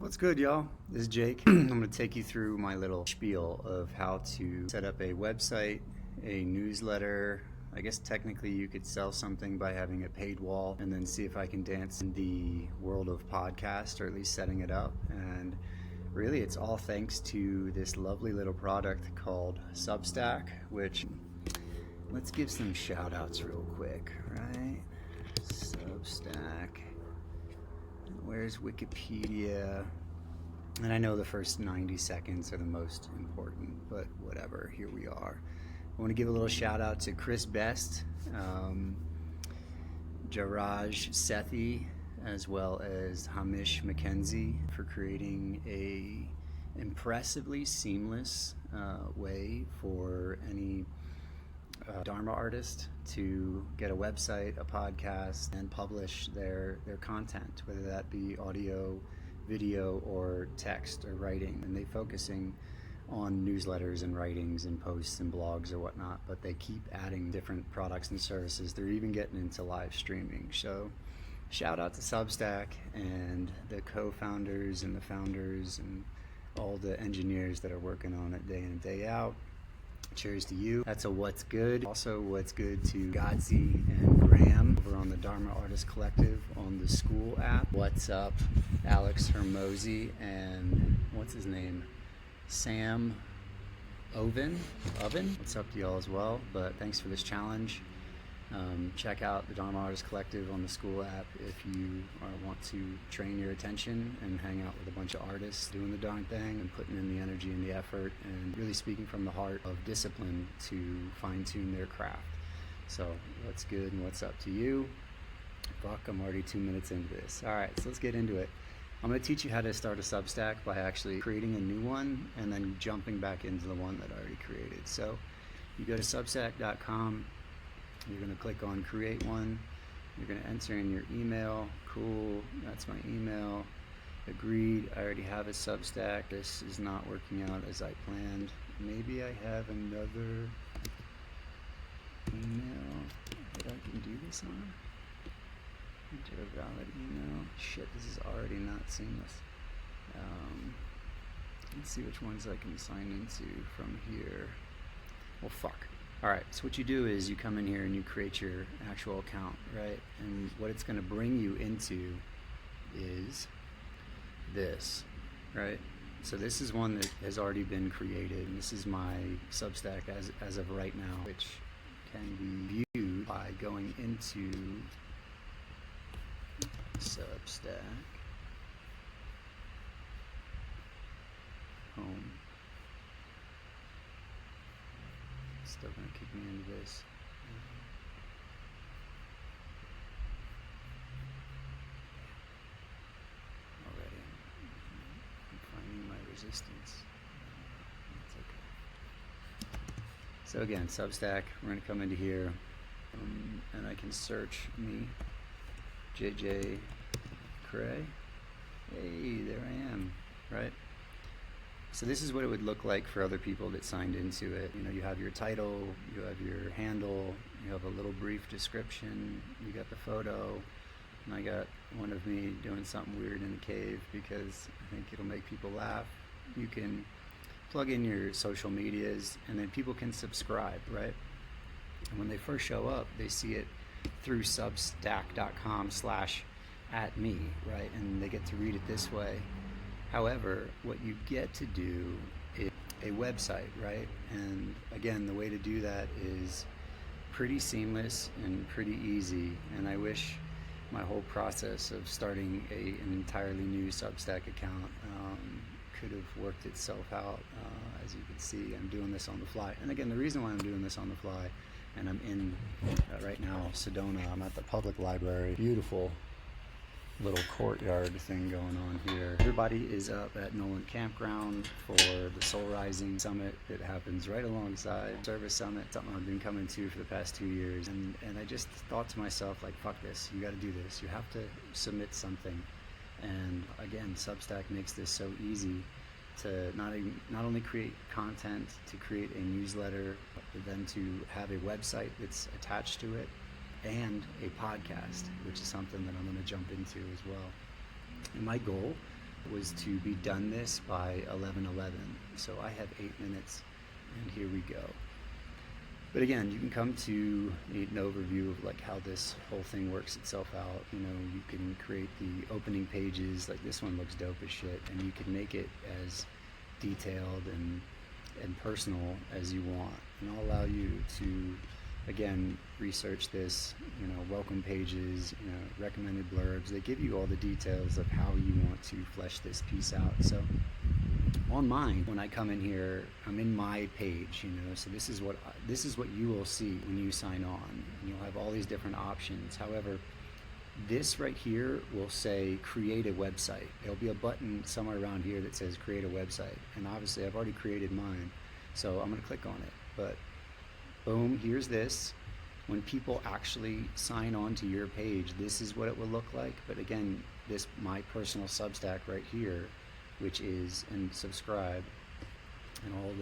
What's good, y'all? This is Jake. I'm going to take you through my little spiel of how to set up a website, a newsletter. I guess technically you could sell something by having a paid wall, and then see if I can dance in the world of podcast, or at least setting it up. And really it's all thanks to this lovely little product called SUBSTACK, which let's give some shout outs real quick, right? SUBSTACK. Where's Wikipedia? And I know the first 90 seconds are the most important, but whatever, here we are. I want to give a little shout out to Chris Best, Jaraj Sethi, as well as Hamish McKenzie for creating a impressively seamless way for any Dharma artist to get a website, a podcast, and publish their content, whether that be audio, video, or text or writing. And they focusing on newsletters and writings and posts and blogs or whatnot, but they keep adding different products and services. They're even getting into live streaming. So shout out to Substack and the co-founders and the founders and all the engineers that are working on it day in and day out. Cheers to you. That's a what's good. Also, what's good to Godzi and Graham over on the Dharma Artist Collective on the school app. What's up, Alex Hermosi and what's his name? Sam Oven. What's up to y'all as well? But thanks for this challenge. Check out the Dharma Artist Collective on the school app if you want to train your attention and hang out with a bunch of artists doing the darn thing and putting in the energy and the effort and really speaking from the heart of discipline to fine-tune their craft. So what's good and what's up to you? Fuck, I'm already 2 minutes into this. All right, so let's get into it. I'm going to teach you how to start a Substack by actually creating a new one and then jumping back into the one that I already created. So you go to substack.com. You're going to click on create one. You're going to enter in your email. Cool, that's my email. Agreed, I already have a Substack. This is not working out as I planned. Maybe I have another email that I can do this on. Enter a valid email. Shit, this is already not seamless. Let's see which ones I can sign into from here. Well, fuck. Alright, so what you do is you come in here and you create your actual account, right? And what it's going to bring you into is this, right? So this is one that has already been created, and this is my Substack as of right now, which can be viewed by going into Substack, home. Still gonna kick me into this. Already, I'm finding my resistance. That's okay. So again, Substack. We're gonna come into here, and I can search me, JJ Cray. Hey, there I am. Right. So this is what it would look like for other people that signed into it. You know, you have your title, you have your handle, you have a little brief description, you got the photo, and I got one of me doing something weird in a cave because I think it'll make people laugh. You can plug in your social medias, and then people can subscribe, right? And when they first show up, they see it through substack.com/@me, right? And they get to read it this way. However, what you get to do is a website, right? And again, the way to do that is pretty seamless and pretty easy. And I wish my whole process of starting an entirely new Substack account could have worked itself out. As you can see, I'm doing this on the fly. And again, the reason why I'm doing this on the fly, and I'm in right now Sedona, I'm at the public library. Beautiful little courtyard thing going on here. Everybody is up at Nolan Campground for the Soul Rising Summit that happens right alongside Service Summit, something I've been coming to for the past 2 years. And I just thought to myself, like, fuck this, you got to do this. You have to submit something. And again, Substack makes this so easy to not only create content, to create a newsletter, but then to have a website that's attached to it, and a podcast, which is something that I'm going to jump into as well. And my goal was to be done this by 11:11. So I have 8 minutes, and here we go. But again, you can come to an overview of like how this whole thing works itself out. You know, you can create the opening pages, like this one looks dope as shit, and you can make it as detailed and personal as you want. And I'll allow you to, again, research this, you know, welcome pages, you know, recommended blurbs. They give you all the details of how you want to flesh this piece out. So on mine, when I come in here, I'm in my page, you know, so this is what you will see when you sign on, and you'll have all these different options. However, this right here will say create a website. There'll be a button somewhere around here that says create a website, and obviously I've already created mine, so I'm going to click on it. But boom, here's this. When people actually sign on to your page, this is what it will look like. But again, this my personal Substack right here, which is, and subscribe, and all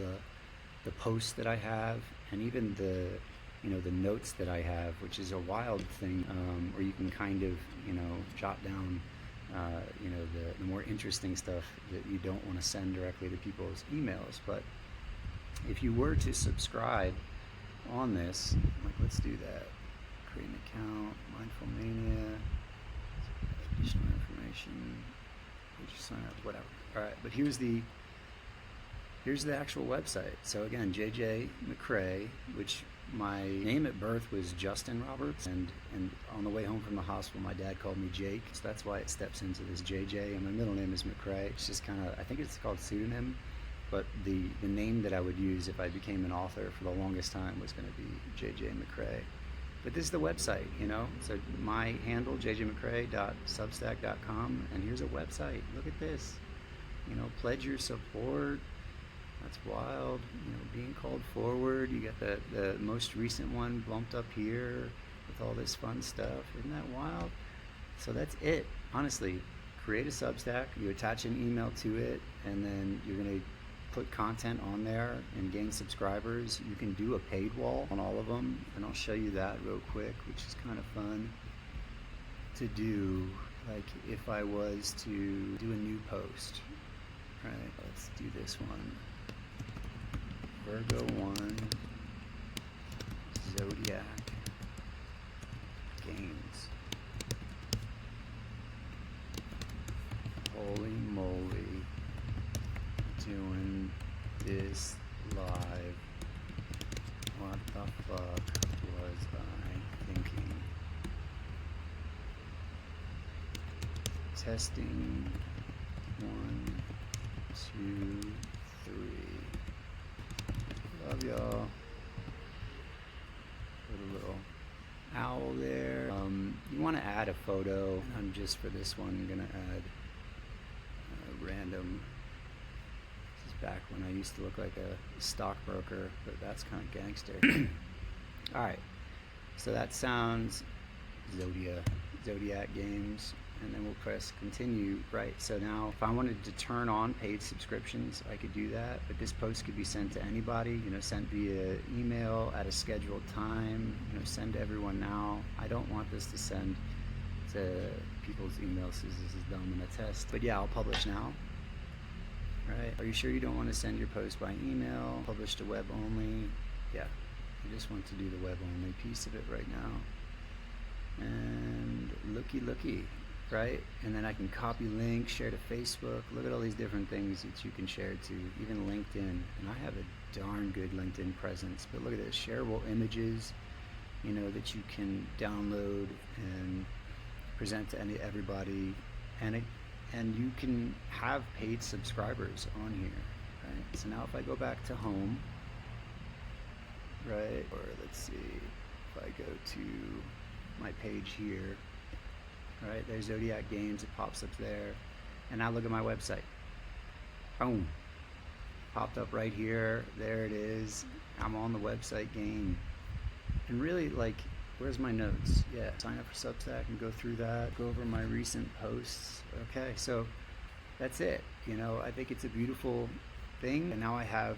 the posts that I have, and even the, you know, the notes that I have, which is a wild thing, where you can kind of, you know, jot down, you know, the more interesting stuff that you don't want to send directly to people's emails. But if you were to subscribe on this, like, let's do that. Create an account, Mindful Mania, additional information, just sign up, whatever. All right, but here's the actual website. So again, JJ McCrae, which my name at birth was Justin Roberts, and on the way home from the hospital, my dad called me Jake, so that's why it steps into this JJ, and my middle name is McCrae. It's just kind of, I think it's called pseudonym, but the name that I would use if I became an author for the longest time was going to be JJ McCrae. But this is the website, you know, so my handle, jjmccrae.substack.com, and here's a website. Look at this, you know, pledge your support. That's wild, you know, being called forward. You got the most recent one bumped up here with all this fun stuff. Isn't that wild? So that's it. Honestly, create a Substack, you attach an email to it, and then you're going to put content on there and gain subscribers. You can do a paid wall on all of them, and I'll show you that real quick, which is kind of fun to do. Like if I was to do a new post, right? Let's do this one. VIRGO 1 ZODIAC games. Holy moly, doing this live. What the fuck was I thinking? Testing 1, 2, 3. Love y'all. Put a little owl there. You want to add a photo. I'm just for this one gonna add a random. This is back when I used to look like a stockbroker, but that's kind of gangster. All right, so that sounds Zodiac games. And then we'll press continue, right? So now if I wanted to turn on paid subscriptions, I could do that, but this post could be sent to anybody, you know, sent via email at a scheduled time, you know, send to everyone now. I don't want this to send to people's emails, this is dumb in a test. But yeah, I'll publish now, right? Are you sure you don't want to send your post by email? Publish to web only? Yeah, I just want to do the web only piece of it right now. And looky. Right? And then I can copy links, share to Facebook. Look at all these different things that you can share to, even LinkedIn. And I have a darn good LinkedIn presence, but look at this, shareable images, you know, that you can download and present to everybody. And you can have paid subscribers on here, right? So now if I go back to home, right? Or let's see, if I go to my page here, right, there's Zodiac Games, it pops up there, and now look at my website. Boom, popped up right here, there it is, I'm on the website game. And really, like, where's my notes? Yeah, sign up for Substack and go through that, go over my recent posts. Okay, so that's it, you know, I think it's a beautiful thing, and now I have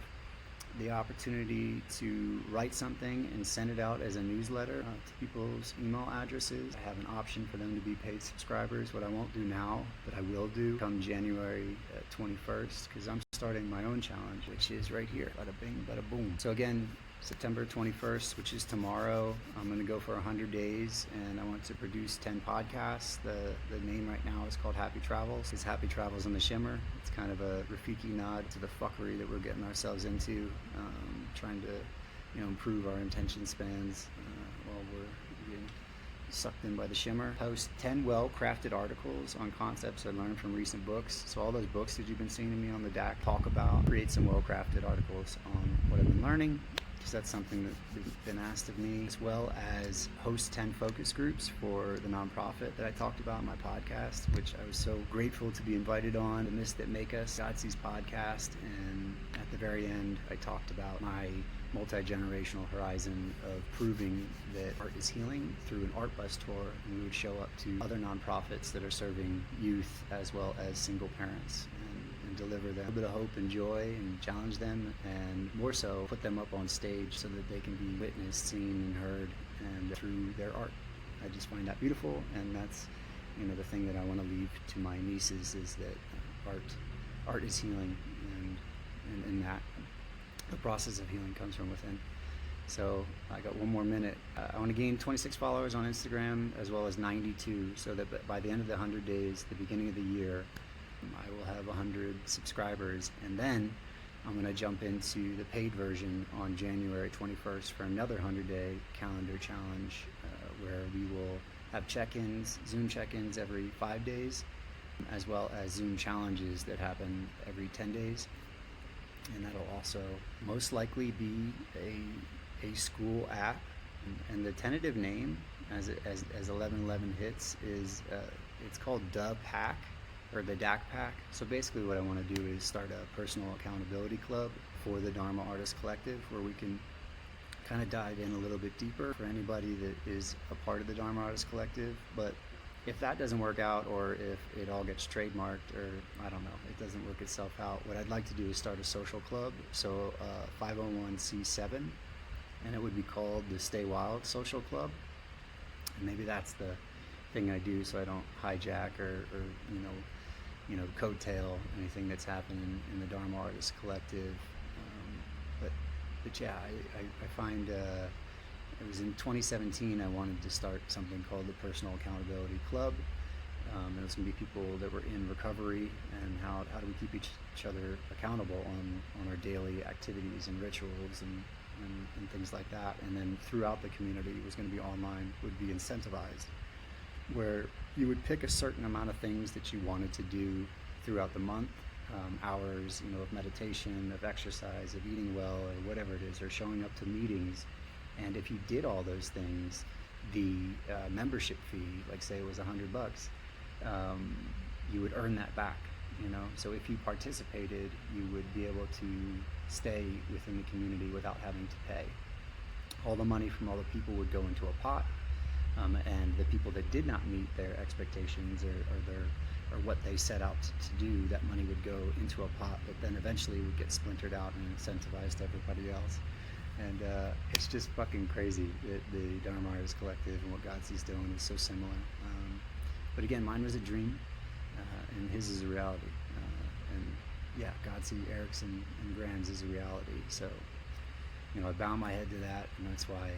the opportunity to write something and send it out as a newsletter to people's email addresses. I have an option for them to be paid subscribers. What I won't do now, but I will do come January 21st, because I'm starting my own challenge, which is right here. Bada bing, bada boom. So again, September 21st, which is tomorrow, I'm going to go for 100 days, and I want to produce 10 podcasts. The name right now is called Happy Travels. It's Happy Travels in the Shimmer. It's kind of a Rafiki nod to the fuckery that we're getting ourselves into, trying to improve our attention spans while we're getting sucked in by the shimmer. Post 10 well-crafted articles on concepts I learned from recent books. So all those books that you've been seeing me on the DAC talk about, create some well-crafted articles on what I've been learning, because that's something that's been asked of me, as well as host 10 focus groups for the nonprofit that I talked about in my podcast, which I was so grateful to be invited on, The Myths That Make Us, Godsy's podcast. And at the very end, I talked about my multi-generational horizon of proving that art is healing through an art bus tour, and we would show up to other nonprofits that are serving youth as well as single parents, and deliver them a bit of hope and joy, and challenge them, and more so put them up on stage so that they can be witnessed, seen, and heard, and through their art. I just find that beautiful, and that's the thing that I want to leave to my nieces, is that art is healing, and that the process of healing comes from within. So I got one more minute. I want to gain 26 followers on Instagram, as well as 92, so that by the end of the 100 days, the beginning of the year, I will have 100 subscribers, and then I'm going to jump into the paid version on January 21st for another 100-day calendar challenge, where we will have check-ins, Zoom check-ins every 5 days, as well as Zoom challenges that happen every 10 days. And that'll also most likely be a school app, and the tentative name, as 1111 hits, is it's called the Pack, or the DAC Pack. So basically what I want to do is start a personal accountability club for the Dharma Artist Collective, where we can kind of dive in a little bit deeper for anybody that is a part of the Dharma Artist Collective. But if that doesn't work out, or if it all gets trademarked, or I don't know, it doesn't work itself out, what I'd like to do is start a social club, so 501c7, and it would be called the Stay Wild Social Club. And maybe that's the thing I do, so I don't hijack or coattail anything that's happening in the Dharma Artist Collective. But yeah, I find it was in 2017 I wanted to start something called the Personal Accountability Club. And it was going to be people that were in recovery, and how do we keep each other accountable on our daily activities and rituals and things like that. And then throughout the community, it was going to be online, would be incentivized, where you would pick a certain amount of things that you wanted to do throughout the month, hours, of meditation, of exercise, of eating well, or whatever it is, or showing up to meetings. And if you did all those things, the membership fee, like say it was $100, you would earn that back. So if you participated, you would be able to stay within the community without having to pay. All the money from all the people would go into a pot, and the people that did not meet their expectations or what they set out to do, that money would go into a pot, but then eventually would get splintered out and incentivized to everybody else. And it's just fucking crazy that the Dharma Artist Collective and what Godsy's doing is so similar. But again, mine was a dream, and his is a reality. And yeah, Godsy, Erickson, and Grams is a reality. So, I bow my head to that, and that's why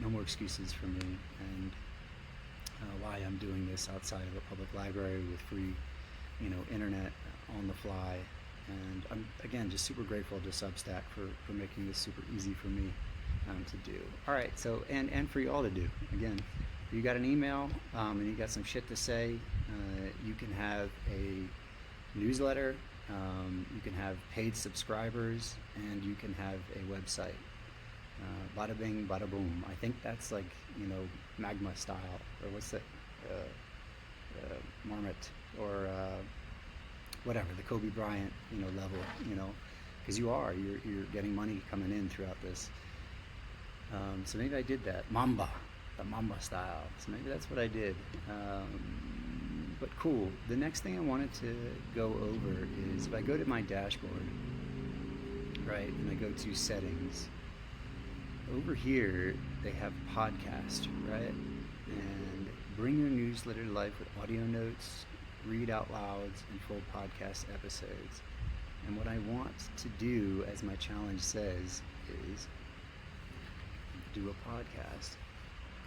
no more excuses for me, and why I'm doing this outside of a public library with free, internet on the fly. And I'm, again, just super grateful to SUBSTACK for making this super easy for me to do. All right, so, and for you all to do. Again, if you got an email and you got some shit to say, you can have a newsletter, you can have paid subscribers, and you can have a website. Bada bing, bada boom. I think that's like, magma style, or what's that, Marmot, or whatever, the Kobe Bryant, level, because you're getting money coming in throughout this. So maybe I did that, the Mamba style. So maybe that's what I did. But cool. The next thing I wanted to go over is, if I go to my dashboard, right? And I go to settings. Over here, they have podcast, right? And bring your newsletter to life with audio notes, read out louds, and full podcast episodes. And what I want to do, as my challenge says, is do a podcast.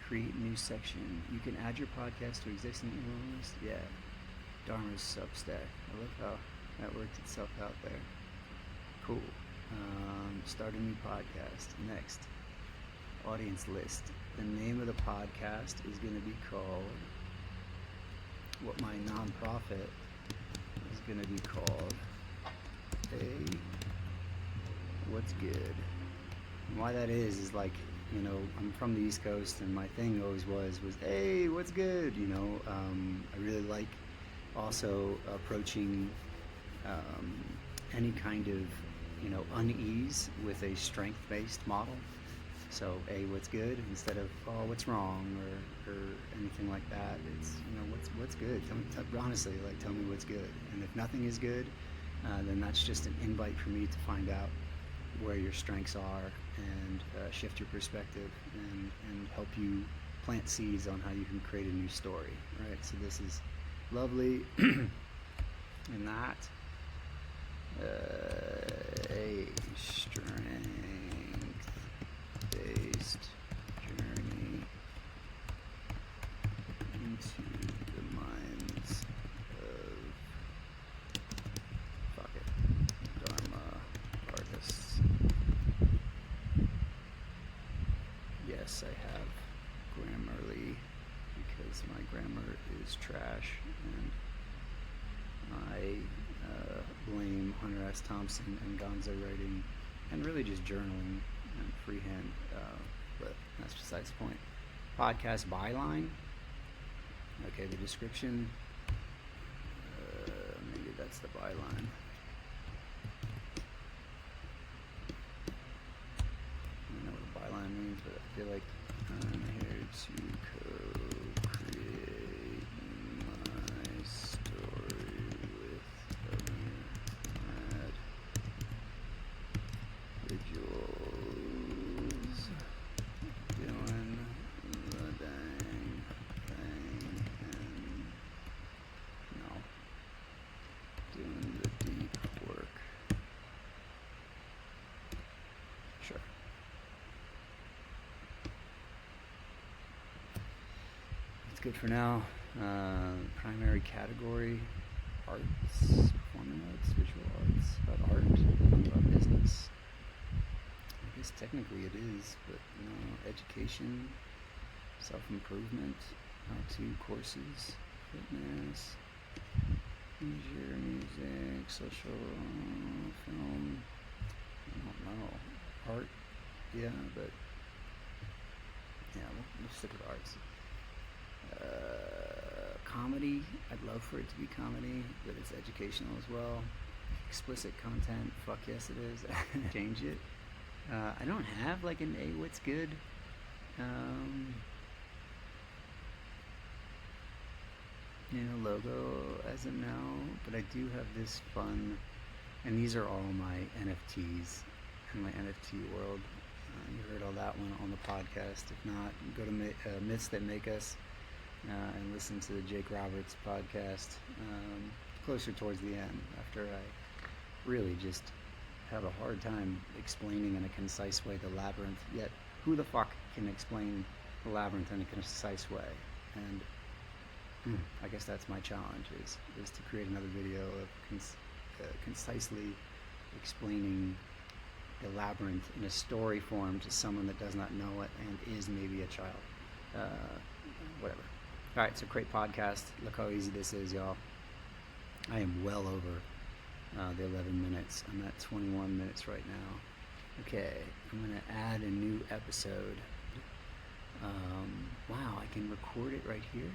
Create a new section. You can add your podcast to existing email list. Yeah. Dharma's Substack. I love how that worked itself out there. Cool. Start a new podcast. Next. Audience list. The name of the podcast is going to be called, what my nonprofit is going to be called, Hey, What's Good. And why that is like, you know, I'm from the East Coast, and my thing always was hey, what's good? You know, I really like also approaching any kind of, you know, unease with a strength-based model. So, hey, what's good? Instead of, oh, what's wrong, or anything like that. It's, you know, what's good? Honestly, like, tell me what's good. And if nothing is good, then that's just an invite for me to find out where your strengths are, and shift your perspective, and help you plant seeds on how you can create a new story, right? So this is lovely. And that, a strength-based journey into the minds of, fuck it, Dharma artists. Yes, I have Grammarly, because my grammar is trash, and I blame Hunter S. Thompson and Gonzo writing, and really just journaling and freehand, but that's besides the point. Podcast byline. Okay, the description. Maybe that's the byline. I don't know what a byline means, but I feel like I'm here to co-create my story with other individuals doing the dang thing, and doing the deep work. Sure. That's good for now. Primary category: arts, performing arts, visual arts, about art, about business. I guess technically it is, but education, self-improvement, how-to courses, fitness, leisure, music, social, film. I don't know. Art, yeah, but yeah, we'll stick with arts. Comedy, I'd love for it to be comedy, but it's educational as well. Explicit content, fuck yes it is. Change it. I don't have like an A what's good. Logo as of now, but I do have this fun, and these are all my NFTs in my NFT world. You heard all that one on the podcast. If not, go to Myths That Make Us and listen to the Jake Roberts podcast closer towards the end, after I really just have a hard time explaining in a concise way the labyrinth. Yet, who the fuck can explain the labyrinth in a concise way? And I guess that's my challenge, is to create another video of concisely explaining the labyrinth in a story form to someone that does not know it and is maybe a child. Whatever. All right, so great podcast. Look how easy this is, y'all. I am well over the 11 minutes. I'm at 21 minutes right now. Okay, I'm going to add a new episode. Wow, I can record it right here.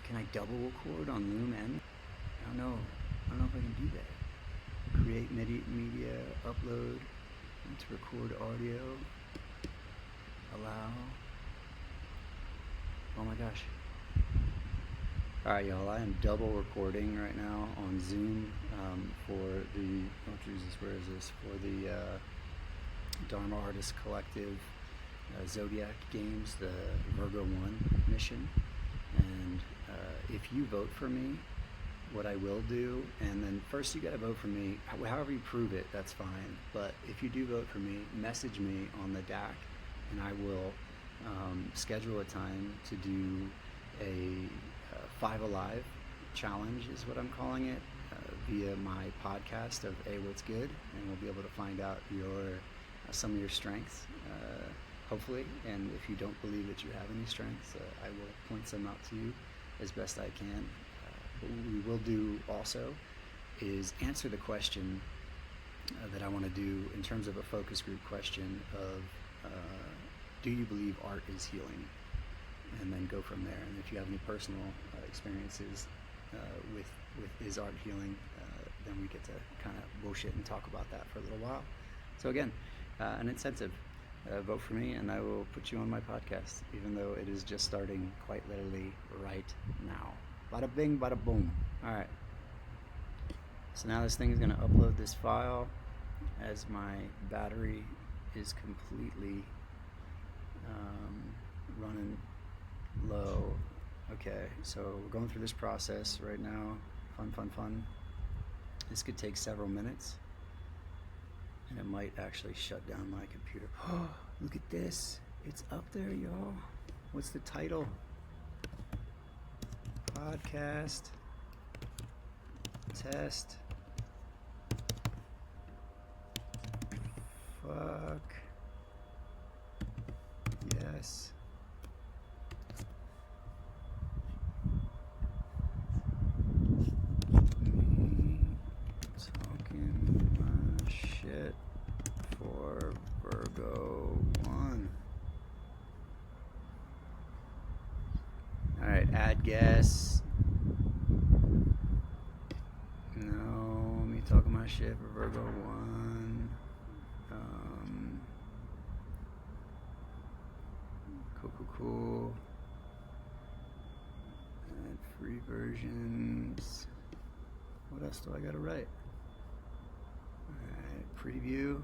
Can I double record on Loom and? I don't know if I can do that. Create media, upload, and to record audio, allow. Oh my gosh. All right, y'all. I am double recording right now on Zoom for the Jesus, where is this? For the Dharma Artist Collective ZODIAC games, the VIRGO 1 mission. And if you vote for me, what I will do, and then first you got to vote for me. However you prove it, that's fine. But if you do vote for me, message me on the DAC, and I will schedule a time to do a Five Alive challenge, is what I'm calling it, via my podcast of A What's Good, and we'll be able to find out your some of your strengths, hopefully. And if you don't believe that you have any strengths, I will point some out to you as best I can. What we will do also is answer the question that I want to do in terms of a focus group question of do you believe art is healing? And then go from there. And if you have any personal experiences with is art healing, then we get to kind of bullshit and talk about that for a little while. So again, an incentive. Vote for me and I will put you on my podcast, even though it is just starting quite literally right now. Bada bing, bada boom. All right. So now this thing is going to upload this file as my battery is completely running low. Okay, so we're going through this process right now. Fun. This could take several minutes, and it might actually shut down my computer. Oh, look at this. It's up there, y'all. What's the title? Podcast test. Fuck. Yes. Me talking my shit for VIRGO 1. Alright, add guess. No, me talking my shit for VIRGO 1. Cool. And free versions. What else do I gotta write? Alright, preview.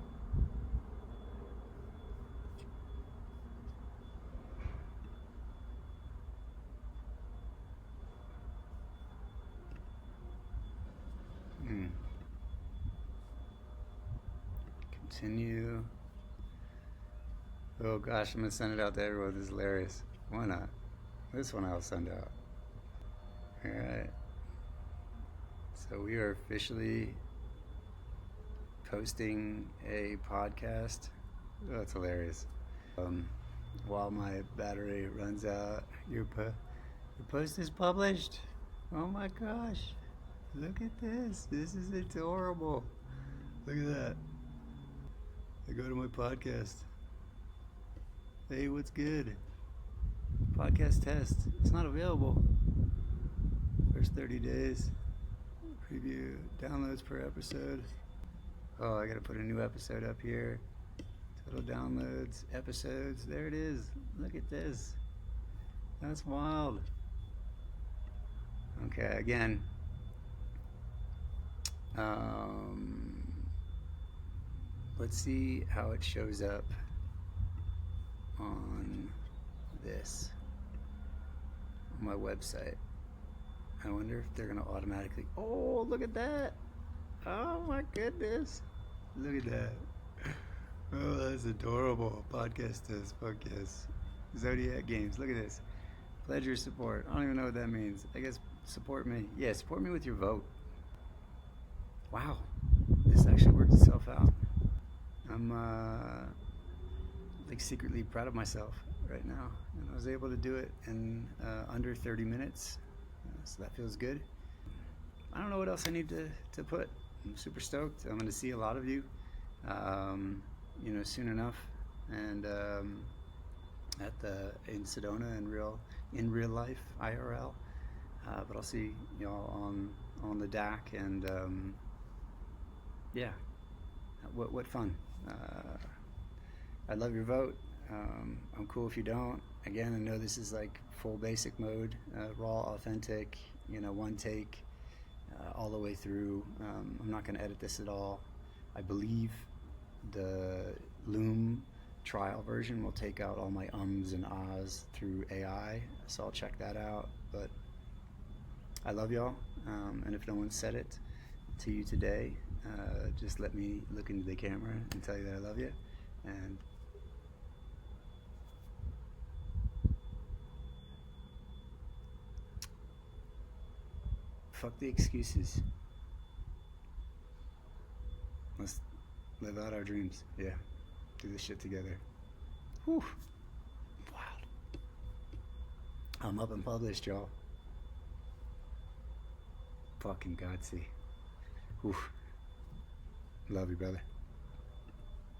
Continue. Oh gosh, I'm gonna send it out to everyone. This is hilarious. Why not? This one I'll send out. Alright. So we are officially posting a podcast. Oh, that's hilarious. While my battery runs out, your post is published. Oh my gosh. Look at this. This is adorable. Look at that. I go to my podcast. Hey, what's good? Podcast test. It's not available. First 30 days. Preview. Downloads per episode. Oh, I gotta put a new episode up here. Total downloads. Episodes. There it is. Look at this. That's wild. Okay, again. Let's see how it shows up on this, on my website. I wonder if they're gonna automatically, oh, look at that. Oh my goodness. Look at that. Oh, that's adorable. Podcast test, fuck yes. ZODIAC games, look at this. Pledge your support. I don't even know what that means. I guess support me. Yeah, support me with your vote. Wow, this actually worked itself out. I'm like secretly proud of myself right now, and I was able to do it in under 30 minutes, so that feels good. I don't know what else I need to put. I'm super stoked. I'm going to see a lot of you, soon enough, and in Sedona in real life IRL. But I'll see y'all on the DAC, and yeah, what fun. I love your vote. I'm cool if you don't. Again, I know this is like full basic mode, raw, authentic, one take, all the way through. I'm not going to edit this at all. I believe the Loom trial version will take out all my ums and ahs through AI, so I'll check that out. But I love y'all, and if no one said it to you today, just let me look into the camera and tell you that I love you. And fuck the excuses. Let's live out our dreams. Yeah. Do this shit together. Whew. Wild. I'm up and published, y'all. Fucking Godsey. Whew. Love you, brother.